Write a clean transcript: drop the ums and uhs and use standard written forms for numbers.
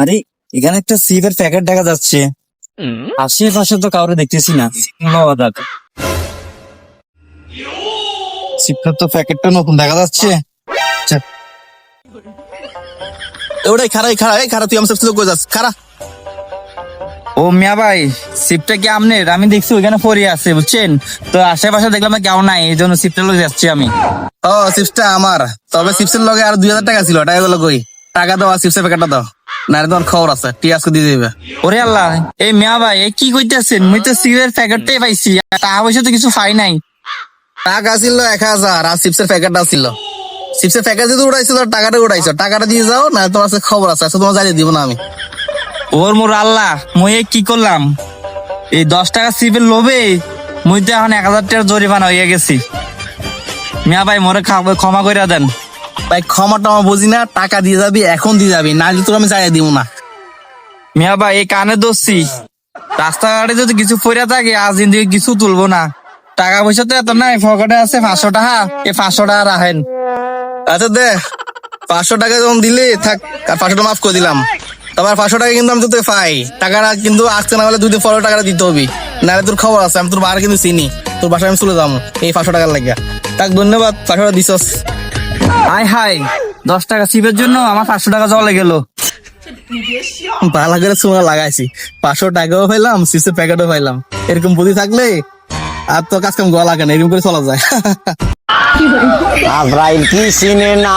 আরে এখানে একটা সিপের প্যাকেট দেখা যাচ্ছে, আশেপাশে তো কাউরে দেখতেছি না। সিপটার তো প্যাকেটটা নতুন দেখা যাচ্ছে। ওটাই খারাই খারা তুই আমার সাথে কই যাস খারা। ও মিয়া ভাই, সিপটা কি আপনার? আমি দেখছি ওইখানে পড়ে আছে বুঝছেন, তো আশেপাশে দেখলাম কেউ নাই, এই জন্য সিপটা লয়ে যাচ্ছি আমি। ও চিপসটা আমার, তবে চিপসের লগে আর 2000 টাকা ছিল, টাকা গুলো কই? টাকা দাও আর চিপসের প্যাকেটটা দাও, না তোমার খবর আছে, টি আজকে দিয়ে দিবে। ওরে আল্লাহ, এই মিয়া ভাই এ কি কইতেছেন? মুই তো সিপের প্যাকেটটাই পাইছি, টাকা পয়সা তো কিছু পাই নাই। টাকা ছিল 1000 আর চিপসের প্যাকেটটা ছিল। চিপসের প্যাকেট যদি উড়াইছো তো টাকাটা উড়াইছো, টাকাটা দিয়ে যাও, না তোমার কাছে খবর আছে, আজকে তোমার জানিয়ে দিব না আমি। ওর মোর আল্লাহ, মুই এ কি করলাম? এই 10 টাকা সিপের লোভে মুই তো এখন 1000 টাকার জরিমানা হয়ে গেছি। মিয়া ভাই মোরে ক্ষমা করে দেন। ভাই ক্ষমা টমা বুঝি না, টাকা দিয়ে যাবি, এখন দিয়ে যাবি, না দিলে তোর আমি জানিয়ে দিব না। মিয়া ভাই এই কানে দোষছি, রাস্তাঘাটে যদি কিছু পড়ে থাকে আজ দিন থেকে কিছু তুলবো না। টাকা পয়সা তো এত নাই, পকেটে আছে 500 টাকা, এই 500 টাকা রাখেন। আচ্ছা দে, 500 টাকা যখন দিলি থাক, আর 500 টাকা মাফ করে দিলাম। তবে 500 টাকা কিন্তু আমি তোকে পাই, টাকাটা কিন্তু আজকে না হলে 2 দিন পরে টাকাটা দিতে হবে, নাহলে তোর খবর আছে, আমি তোর বার কিন্তু চিনি, তোর বাসায় আমি চলে যাবো এই 500 টাকার লাগিয়া। তাক ধন্যবাদ, 500 টাকা দিছস। হাই হাই, 10 টাকা সিপের জন্য আমার 500 টাকা জলে গেল। ভালো করে সোনা লাগাইছি, 500 টাকাও পাইলাম, চিপসের প্যাকেটও পাইলাম। এরকম বুদ্ধি থাকলে আর তো কাজ কাম গলা লাগে না, এরকম করে চলা যায়। আজরাইল কি চিনে না।